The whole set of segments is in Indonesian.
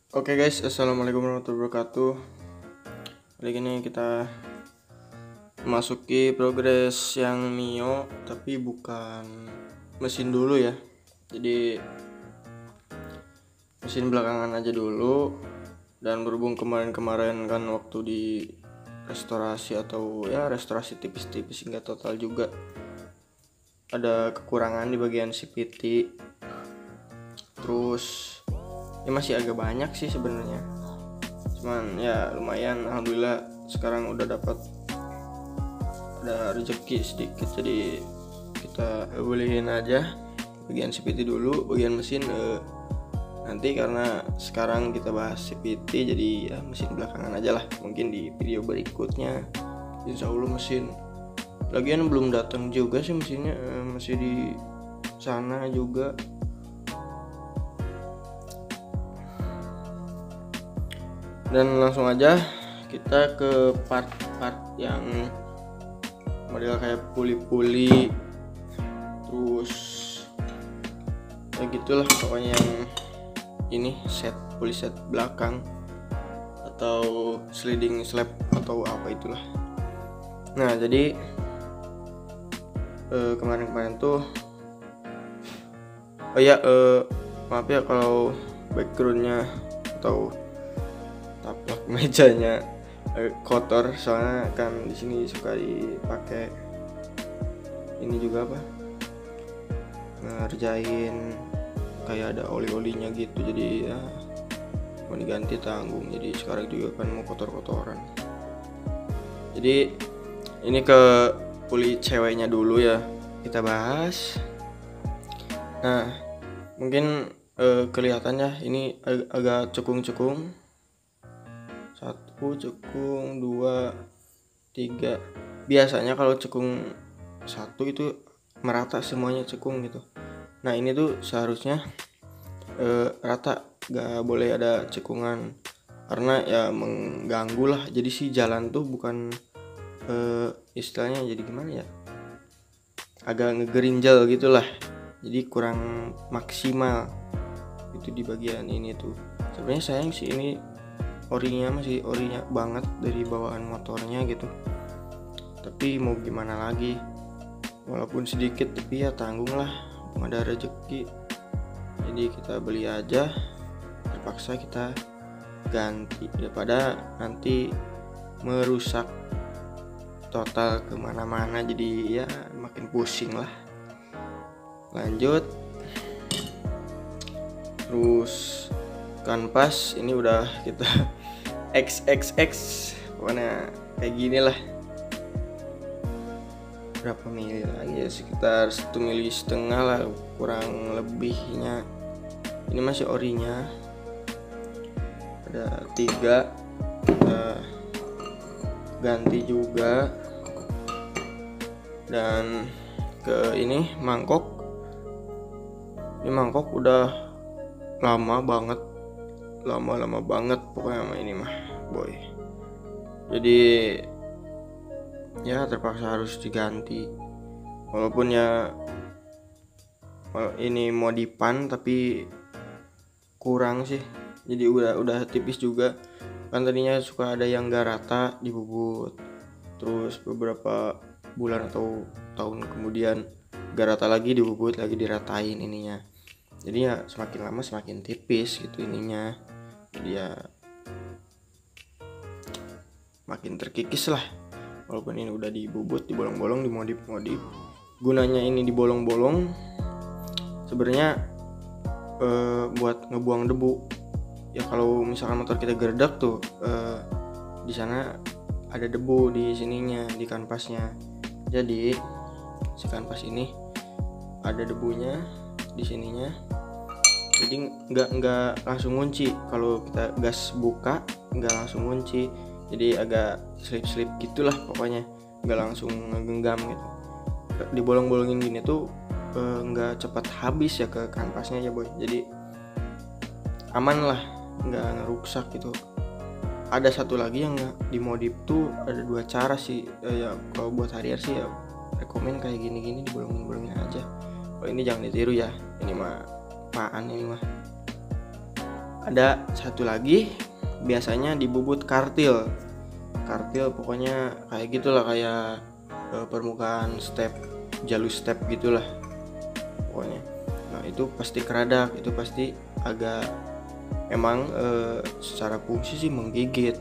Oke guys, assalamualaikum warahmatullahi wabarakatuh. Kali ini kita masuki progres yang Mio, tapi bukan mesin dulu ya. Jadi mesin belakangan aja dulu. Dan berhubung kemarin-kemarin kan waktu di restorasi atau ya restorasi tipis-tipis hingga total juga, ada kekurangan di bagian CVT. Terus ya masih agak banyak sih sebenarnya, cuman ya lumayan, alhamdulillah sekarang udah dapat ada rezeki sedikit, jadi kita bolehin aja bagian CVT dulu. Bagian mesin nanti, karena sekarang kita bahas CVT jadi ya mesin belakangan aja lah, mungkin di video berikutnya. Insya Allah mesin lagian belum datang juga sih mesinnya, masih di sana juga. Dan langsung aja kita ke part-part yang model kayak puli-puli, terus ya gitulah pokoknya, yang ini puli set belakang atau sliding slab atau apa itulah. Nah jadi kemarin-kemarin tuh maaf ya kalau backgroundnya atau taplak mejanya kotor, soalnya kan di sini suka dipakai ini juga apa, ngerjain kayak ada oli-olinya gitu, jadi ya mau diganti tanggung, jadi sekarang juga kan mau kotor-kotoran. Jadi ini ke puli ceweknya dulu ya kita bahas. Nah mungkin kelihatannya ini agak cekung-cekung, 1 cekung, 2, 3. Biasanya kalau cekung 1 itu merata semuanya cekung gitu. Nah ini tuh seharusnya rata, gak boleh ada cekungan, karena ya mengganggu lah. Jadi si jalan tuh bukan istilahnya jadi gimana ya, agak ngegerinjal gitulah, jadi kurang maksimal itu di bagian ini tuh. Sebenarnya sayang sih, ini orinya masih orinya banget dari bawaan motornya gitu, tapi mau gimana lagi, walaupun sedikit tapi ya tanggung lah, ada rezeki, jadi kita beli aja, terpaksa kita ganti daripada nanti merusak total kemana-mana, jadi ya makin pusing lah. Lanjut, terus kanvas ini udah kita XXX, pokoknya kayak gini lah. Berapa mili lagi ya, sekitar 1,5 mili lah kurang lebihnya. Ini masih orinya, ada 3, kita ganti juga. Dan ke ini mangkok udah lama banget pokoknya sama ini mah boy, jadi ya terpaksa harus diganti, walaupun ya ini modifan tapi kurang sih, jadi udah tipis juga kan. Tadinya suka ada yang gak rata di bubut, terus beberapa bulan atau tahun kemudian gak rata lagi di bubut, lagi diratain ininya, jadi ya semakin lama semakin tipis gitu ininya, jadi ya makin terkikis lah. Walaupun ini udah dibubut, dibolong-bolong, dimodif. Gunanya ini dibolong-bolong sebenarnya buat ngebuang debu ya. Kalau misalkan motor kita gerdak tuh di sana ada debu di sininya, di kanvasnya, jadi si kanvas ini ada debunya di sininya, jadi nggak langsung ngunci. Kalau kita gas buka nggak langsung ngunci, jadi agak slip gitulah pokoknya, nggak langsung ngegenggam gitu. Dibolong-bolongin gini tuh nggak cepat habis ya ke kanvasnya ya boy, jadi aman lah, nggak ngerusak gitu. Ada satu lagi yang dimodif tuh, ada 2 cara sih ya. Kalau buat Harrier sih ya rekomen kayak gini-gini dibolongin aja. Kalau ini jangan ditiru ya, ini mah apaan ini mah. ada satu lagi, biasanya di bubut kartil pokoknya kayak gitulah, kayak permukaan step, jalur step gitulah pokoknya. Nah itu pasti keradak, itu pasti agak emang secara fungsi sih menggigit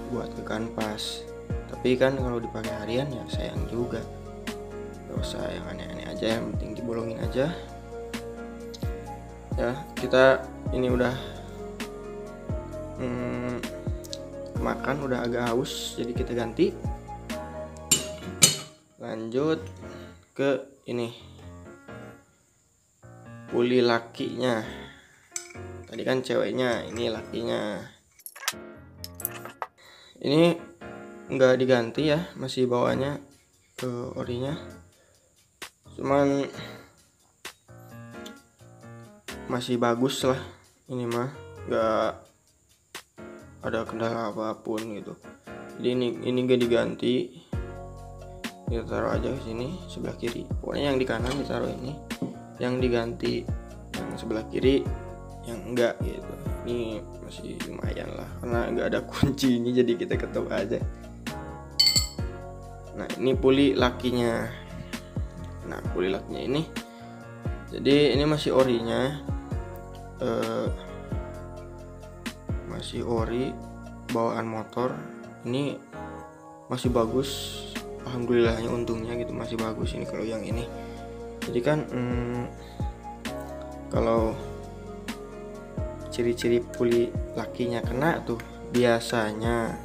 buat ke kanvas, tapi kan kalau dipakai harian ya sayang juga, gak usah yang aneh-aneh aja, yang penting dibolongin aja ya. Kita ini udah makan, udah agak haus, jadi kita ganti. Lanjut ke ini, puli lakinya. Tadi kan ceweknya, ini lakinya. Ini nggak diganti ya, masih bawahnya ke orinya, cuman masih bagus lah ini mah, nggak ada kendala apapun gitu. Jadi ini gak diganti, kita taruh aja ke sini sebelah kiri. Pokoknya yang di kanan ditaruh ini, yang diganti yang sebelah kiri yang enggak gitu. Ini masih lumayan lah karena enggak ada kuncinya, jadi kita ketuk aja. Nah ini puli lakinya. Nah puli lakinya ini, jadi ini masih orinya, masih ori bawaan motor. Ini masih bagus, alhamdulillahnya, untungnya gitu, masih bagus ini kalau yang ini. Jadi kan kalau ciri-ciri puli lakinya kena tuh, biasanya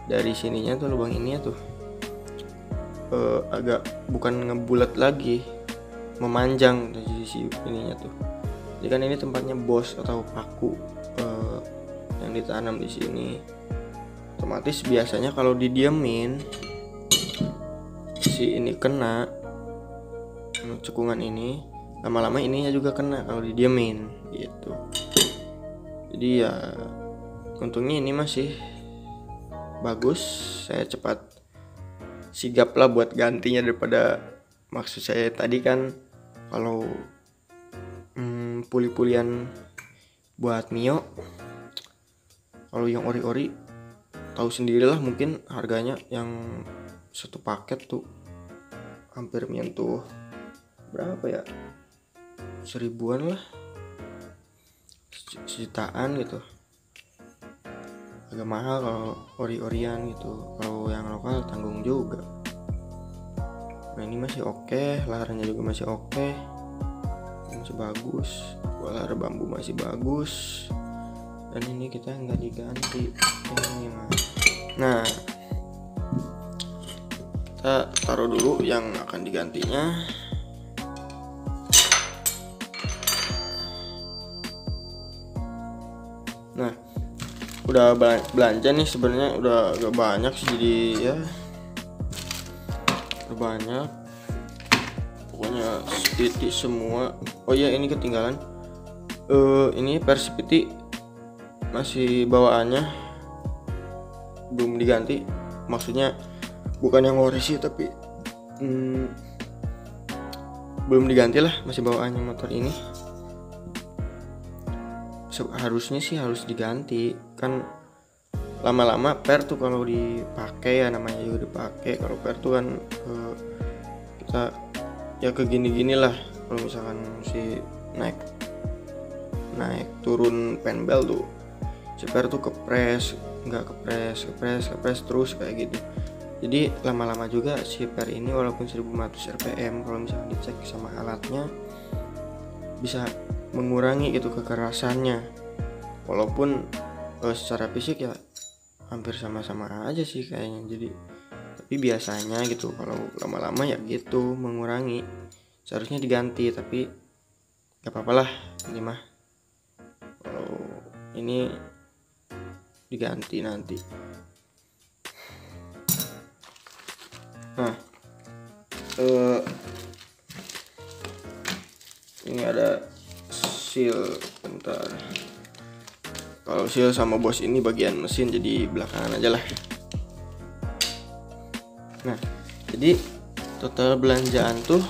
dari sininya tuh, lubang ini tuh agak bukan ngebulat lagi, memanjang dari sisi ininya tuh. Jadi kan ini tempatnya bos atau paku yang ditanam di sini. Otomatis biasanya kalau didiemin si ini kena, cekungan ini lama-lama ininya juga kena kalau didiemin gitu. Jadi ya untungnya ini masih bagus, saya cepat sigap lah buat gantinya, daripada maksud saya tadi kan kalau puli-pulian buat Mio, kalau yang ori-ori tahu sendirilah, mungkin harganya yang satu paket tuh hampir menyentuh berapa ya, 1000-an lah, sejutaan gitu. Agak mahal kalau ori-orian gitu, kalau yang lokal tanggung juga. Nah ini masih oke, laharnya juga masih oke, masih bagus, lahar bambu masih bagus, dan ini kita nggak diganti ini mah. Nah kita taruh dulu yang akan digantinya. Nah udah belanja nih, sebenarnya udah agak banyak sih, jadi ya udah banyak pokoknya, spiti semua. Oh iya ini ketinggalan, ini persipiti masih bawaannya belum diganti, maksudnya bukan yang ori sih, tapi belum diganti lah, masih bawaannya motor ini. Harusnya sih harus diganti, kan lama-lama per tuh kalau dipakai, ya namanya juga dipakai. Kalau per tuh kan kita ya ke gini-gini lah, kalau misalkan si naik turun penbel tuh si per tuh kepres terus kayak gitu. Jadi lama-lama juga si per ini walaupun 1500 rpm, kalau misalkan dicek sama alatnya bisa mengurangi gitu kekerasannya, walaupun secara fisik ya hampir sama-sama aja sih kayaknya. Jadi tapi biasanya gitu kalau lama-lama ya gitu mengurangi, seharusnya diganti, tapi gak apa-apa lah ini mah, kalau ini diganti nanti. Nah ini ada seal, bentar. Kalau seal sama bos ini bagian mesin, jadi belakangan aja lah. Nah jadi total belanjaan tuh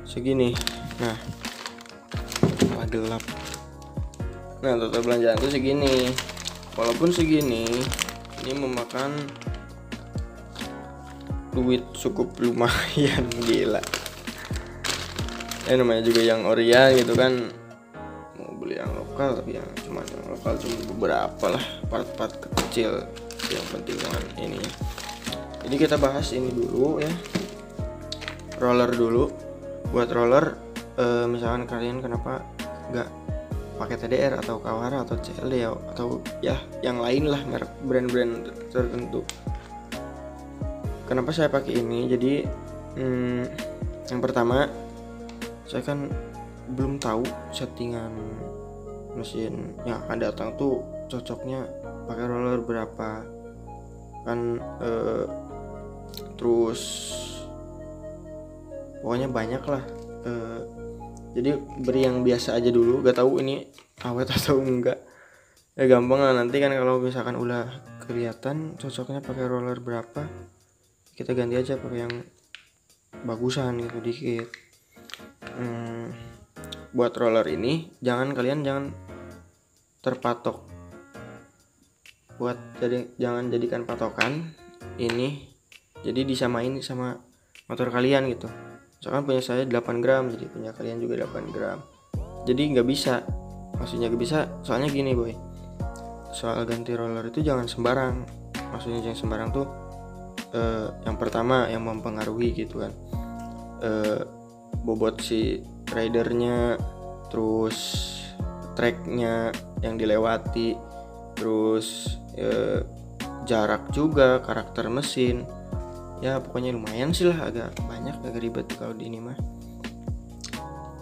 segini. Nah warna gelap. Nah total belanjaan tuh segini. Walaupun segini, ini memakan duit cukup lumayan, gila. Namanya juga yang Orian gitu kan, mau beli yang lokal tapi yang lokal cuma beberapa lah, part-part kecil. Yang penting dengan ini. Jadi kita bahas ini dulu ya, roller dulu. Buat roller, misalkan kalian kenapa nggak pakai TDR atau Kawara atau CLD atau ya yang lain lah, merek brand-brand tertentu. Kenapa saya pakai ini? Jadi yang pertama, saya kan belum tahu settingan mesin yang akan datang tuh cocoknya pakai roller berapa kan, terus pokoknya banyak lah. Jadi beri yang biasa aja dulu, gak tahu ini awet atau enggak ya, gampang lah nanti kan kalau misalkan udah kelihatan cocoknya pakai roller berapa, kita ganti aja pakai yang bagusan gitu dikit. Buat roller ini kalian jangan terpatok, jangan jadikan patokan ini jadi disamain sama motor kalian gitu. Misalkan punya saya 8 gram, jadi punya kalian juga 8 gram. Jadi nggak bisa, maksudnya nggak bisa, soalnya gini boy, soal ganti roller itu jangan sembarang. Maksudnya jangan sembarang tuh yang pertama yang mempengaruhi gitu kan, bobot si ridernya, terus tracknya yang dilewati, terus jarak juga, karakter mesin. Ya pokoknya lumayan sih lah, agak banyak, agak ribet kalau di ini mah.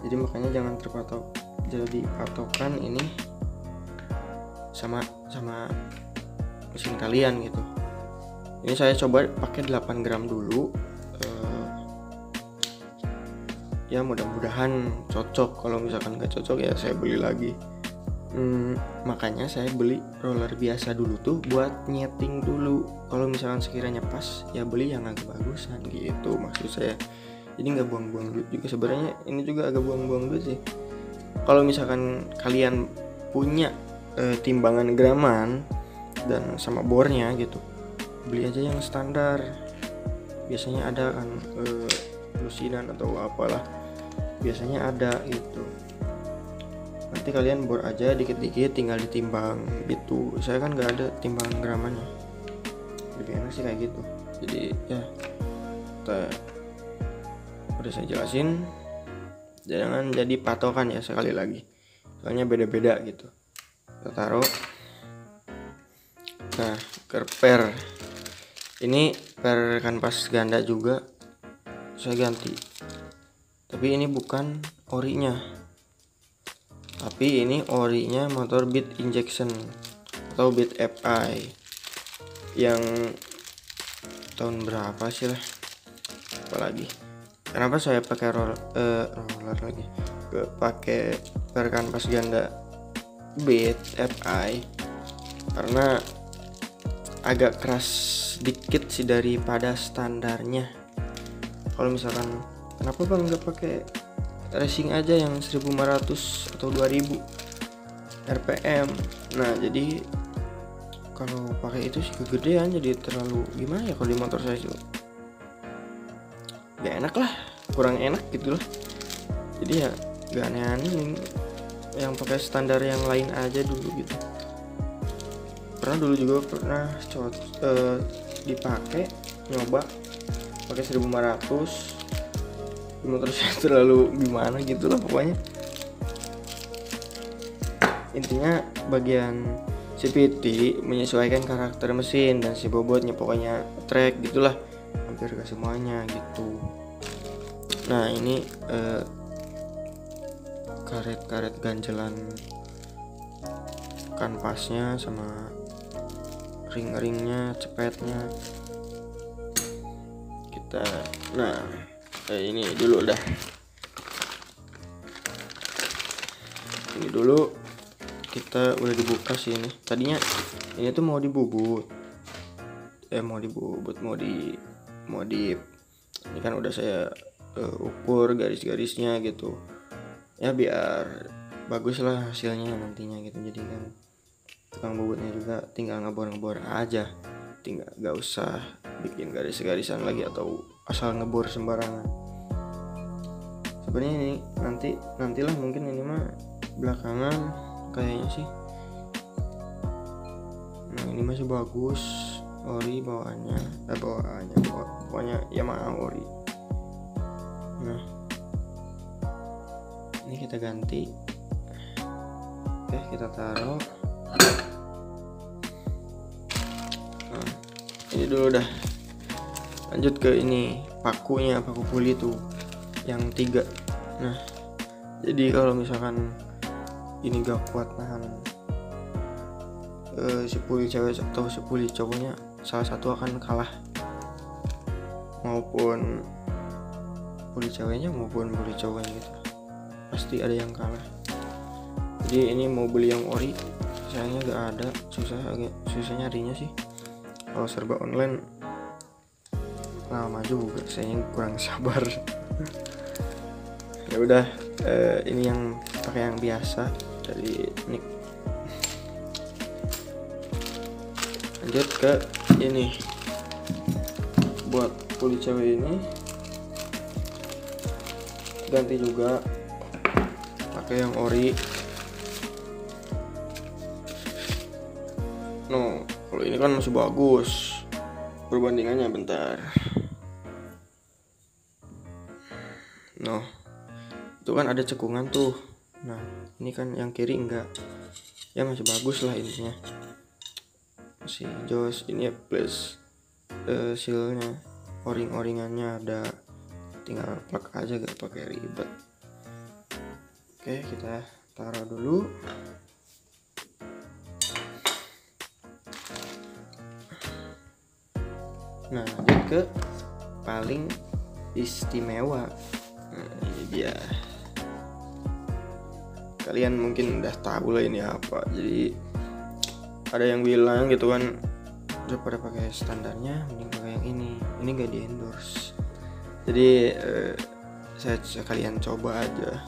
Jadi makanya jangan terpatok, jadi patokan ini sama mesin kalian gitu. Ini saya coba pakai 8 gram dulu. Ya mudah-mudahan cocok. Kalau misalkan gak cocok ya saya beli lagi. Makanya saya beli roller biasa dulu tuh buat nyeting dulu. Kalau misalkan sekiranya pas ya beli yang agak bagusan gitu maksud saya. Jadi nggak buang-buang duit juga sebenarnya. Ini juga agak buang-buang duit sih. Kalau misalkan kalian punya timbangan graman dan sama bornya gitu, beli aja yang standar. Biasanya ada kan lusinan atau apalah, biasanya ada gitu. Nanti kalian bor aja dikit-dikit, tinggal ditimbang gitu. Saya kan nggak ada timbangan gramannya, lebih enak sih kayak gitu. Jadi ya udah saya jelasin, jangan jadi patokan ya, sekali lagi soalnya beda-beda gitu. Kita taruh. Nah per ini per kanvas ganda juga saya ganti, tapi ini bukan orinya, tapi ini orinya motor Beat Injection atau Beat FI yang tahun berapa sih lah, apalagi. Kenapa saya pakai roller lagi, pakai per kanvas ganda Beat FI? Karena agak keras dikit sih daripada standarnya. Kalau misalkan kenapa bang nggak pakai racing aja yang 1500 atau 2000 rpm? Nah jadi kalau pakai itu sih kegedean, jadi terlalu gimana ya, kalau di motor saya sih gak enak lah, kurang enak gitu loh. Jadi ya gak aneh-aneh, yang pakai standar yang lain aja dulu gitu. Pernah dulu juga dipakai nyoba pakai 1500, motor saya terlalu gimana gitu lah pokoknya. Intinya bagian CVT menyesuaikan karakter mesin dan si bobotnya, pokoknya track gitulah, hampir ke semuanya gitu. Nah ini karet-karet ganjelan kanvasnya sama ring-ringnya, cepetnya kita. Nah ini dulu dah, ini dulu kita udah dibuka sih. Ini tadinya ini tuh mau dibubut, modif. Ini kan udah saya ukur garis-garisnya gitu ya, biar bagus lah hasilnya nantinya gitu. Jadi kan tukang bubutnya juga tinggal ngebor aja, tinggal gak usah bikin garis-garisan lagi atau asal ngebor sembarangan. Sebenarnya ini nantilah mungkin ini mah belakangan kayaknya sih. Nah ini masih bagus, ori bawaannya pokoknya Yamaha ori. Nah ini kita ganti. Oke, kita taruh. Nah, ini dulu dah. Lanjut ke ini pakunya, paku puli tuh yang 3. Nah jadi kalau misalkan ini gak kuat nahan si puli cewek atau si puli cowoknya, salah satu akan kalah, maupun puli ceweknya maupun puli cowoknya gitu, pasti ada yang kalah. Jadi ini mau beli yang ori sayangnya gak ada, agak susah nyarinya sih. Kalau serba online lama juga, sayangnya kurang sabar. Ya udah, ini yang pakai yang biasa dari Nick. Lanjut ke ini buat puli cewek ini, ganti juga pakai yang ori. No, kalau ini kan masih bagus perbandingannya, bentar. No, itu kan ada cekungan tuh. Nah ini kan yang kiri enggak, ya masih bagus lah intinya, masih jos. Ini ya plus sealnya, oring-oringannya ada, tinggal plug aja gak pakai ribet. Oke, kita taruh dulu. Nah lanjut ke paling istimewa. Nah, ini dia. Kalian mungkin udah tahu lah ini apa. Jadi ada yang bilang gitu kan, daripada pakai standarnya mending pakai yang ini. Ini gak di endorse. Jadi saya kalian coba aja.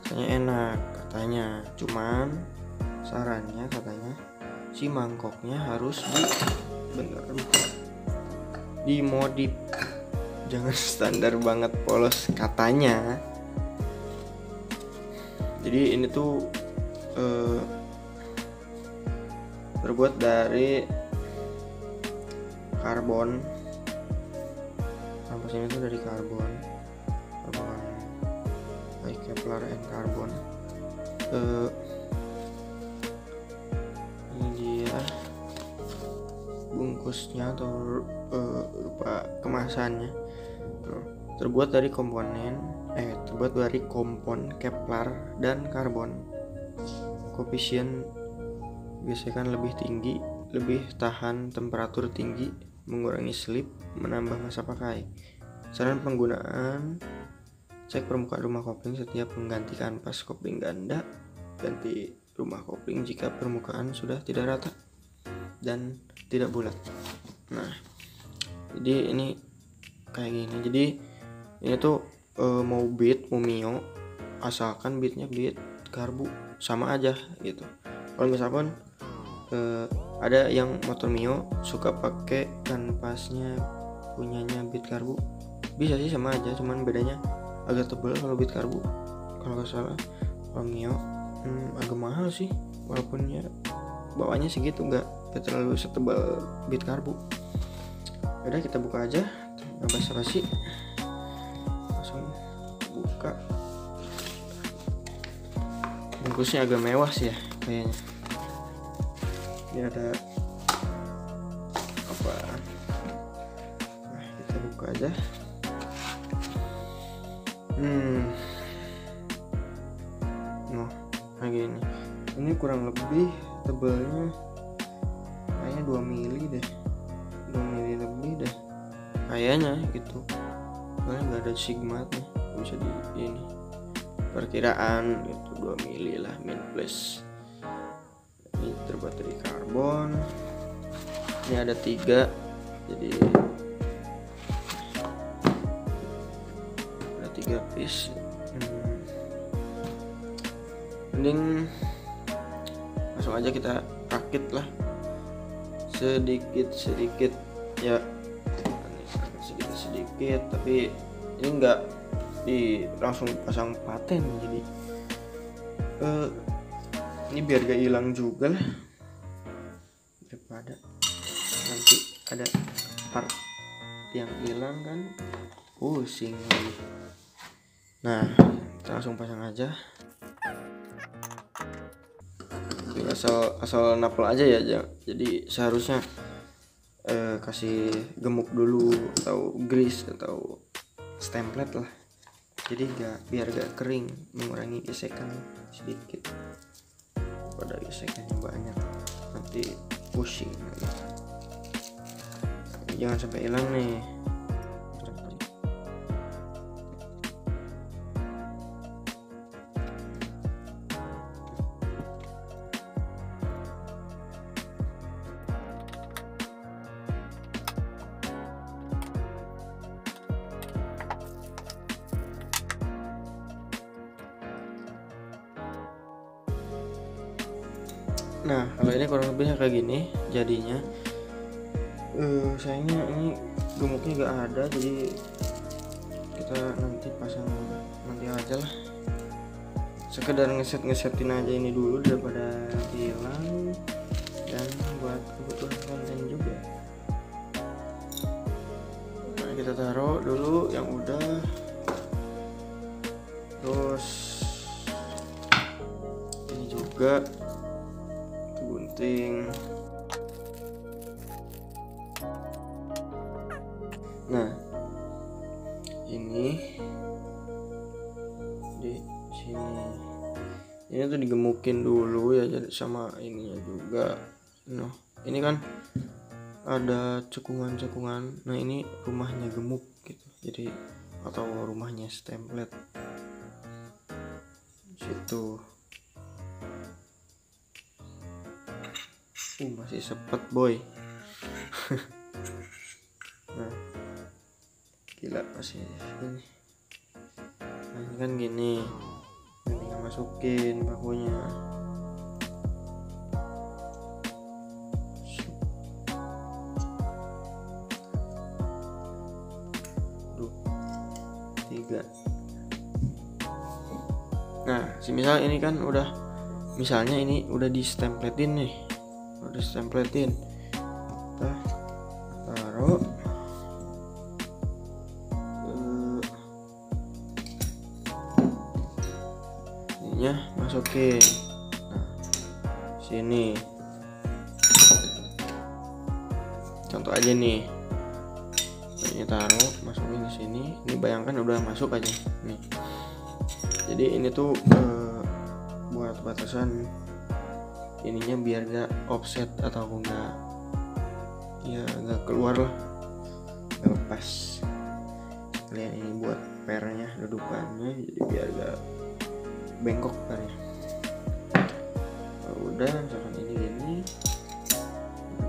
Katanya enak, katanya. Cuman sarannya katanya si mangkoknya harus dimodif, jangan standar banget polos katanya. Jadi ini tuh terbuat dari karbon. Kampas ini tuh dari karbon Kevlar and karbon. Ini dia bungkusnya atau rupa kemasannya. Terbuat dari kompon Kevlar dan karbon. Koefisien gesekan lebih tinggi, lebih tahan temperatur tinggi, mengurangi slip, menambah masa pakai. Saran penggunaan: cek permukaan rumah kopling setiap mengganti kanvas kopling ganda. Ganti rumah kopling jika permukaan sudah tidak rata dan tidak bulat. Nah, jadi ini kayak gini. Jadi ini tuh mau beat, mau mio, asalkan beatnya beat karbu sama aja gitu. Kalau misalkan ada yang motor mio suka pakai kanvasnya punyanya beat karbu, bisa sih sama aja, cuman bedanya agak tebal kalau beat karbu. Kalau nggak salah kalau mio agak mahal sih, walaupun ya bawahnya segitu, nggak terlalu setebal beat karbu. Udah, kita buka aja, nggak basa-basi, langsung buka. Bungkusnya agak mewah sih ya kayaknya. Ini ada apa? Nah, kita buka aja. Nah, kayak gini. Ini kurang lebih tebalnya kayaknya 2 mili deh. 2 mili lebih deh kayaknya gitu. Soalnya nggak ada sigmatnya, bisa di ini perkiraan itu 2 mili lah, min plus. Ini terbuat dari karbon. Ini ada 3, jadi ada 3 piece. mending langsung aja kita rakit lah sedikit ya, sedikit tapi ini enggak langsung pasang paten, jadi ini biar gak hilang juga lah, daripada nanti ada part yang hilang kan pusing lagi. Nah, kita langsung pasang aja. Ini asal napel aja ya, jadi seharusnya kasih gemuk dulu atau grease atau stemplet lah, jadi biar gak kering, mengurangi gesekan sedikit pada gesekannya banyak, nanti pusing lagi. Jangan sampai hilang nih. Nah, kalau ini kurang lebihnya kayak gini jadinya. Sayangnya ini gemuknya gak ada, jadi kita nanti pasang nanti aja lah. Sekedar ngesetin aja ini dulu daripada hilang, dan buat kebutuhan konten juga. Nah, kita taruh dulu yang udah, terus ini juga gunting. Nah, ini di sini, ini tuh digemukin dulu ya, jadi sama ininya juga. Nah, ini kan ada cekungan. Nah, ini rumahnya gemuk gitu, jadi atau rumahnya stemplet situ. Masih sepet boy. Nah, gila masih ini. Nah, ini kan gini, tinggal masukin pakunya. Tiga. Nah, misal ini kan udah, misalnya ini udah distempletin nih, kita taruh ininya, masukin. Nah, sini contoh aja nih, ini taruh, masukin di sini. Ini bayangkan udah masuk aja nih, jadi ini tuh buat batasan ininya biar gak offset atau enggak, ya nggak keluar lah, nggak lepas. Kalian ini buat pernya, dudukannya, jadi biar gak bengkok pernya. Udah, misalkan ini gini,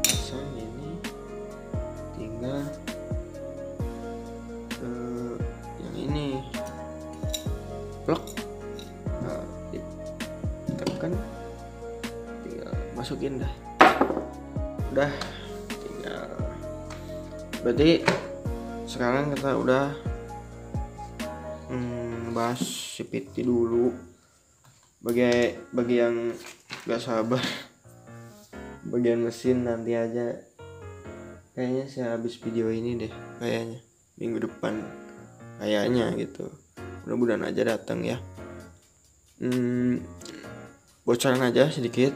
pasang ini, tinggal yang ini blok, nah, ditekan, tinggal masukin dah. Udah, tinggal. Berarti sekarang kita udah bahas CVT dulu. Bagi yang gak sabar, bagian mesin nanti aja. Kayaknya saya habis video ini deh, kayaknya minggu depan, kayaknya gitu. Mudah-mudahan aja datang ya. Bocoran aja sedikit.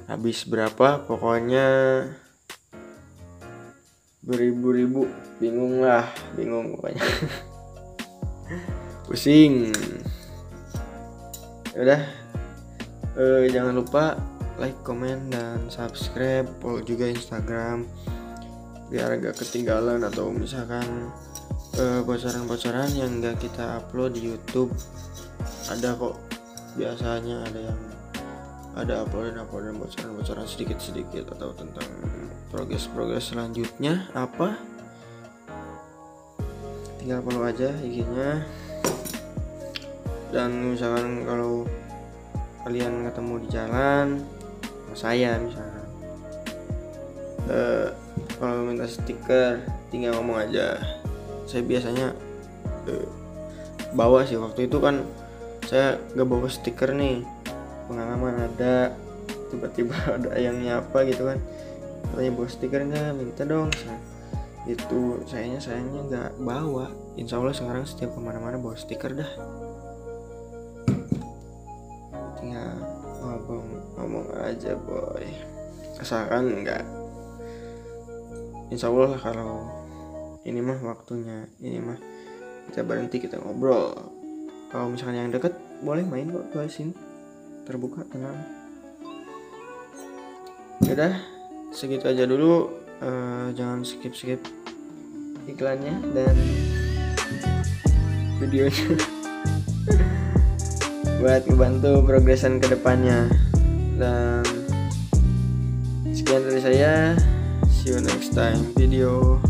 Habis berapa? Pokoknya beribu-ribu, bingung pokoknya. Pusing. Udah, jangan lupa like, komen, dan subscribe. Follow juga Instagram biar gak ketinggalan, atau misalkan bocoran-bocoran yang gak kita upload di YouTube. Ada kok, biasanya ada uploadan bocoran sedikit atau tentang progres selanjutnya apa. Tinggal follow aja IG-nya. Dan misalkan kalau kalian ketemu di jalan sama saya misalkan, kalau minta stiker tinggal ngomong aja. Saya biasanya bawa sih, waktu itu kan saya gak bawa stiker nih, pengalaman ada tiba-tiba ada yang nyapa gitu kan, katanya bawa stiker nggak, minta dong. Itu sayangnya nggak bawa. Insya Allah sekarang setiap kemana-mana bawa stiker dah, tinggal ngomong aja boy, asalkan nggak. Insya Allah kalau ini mah waktunya, ini mah kita berhenti, kita ngobrol. Kalau misalkan yang deket boleh main kok ke sini, terbuka, tenang. Udah segitu aja dulu. Jangan skip iklannya dan videonya buat ngebantu progresan kedepannya. Dan sekian dari saya, see you next time video.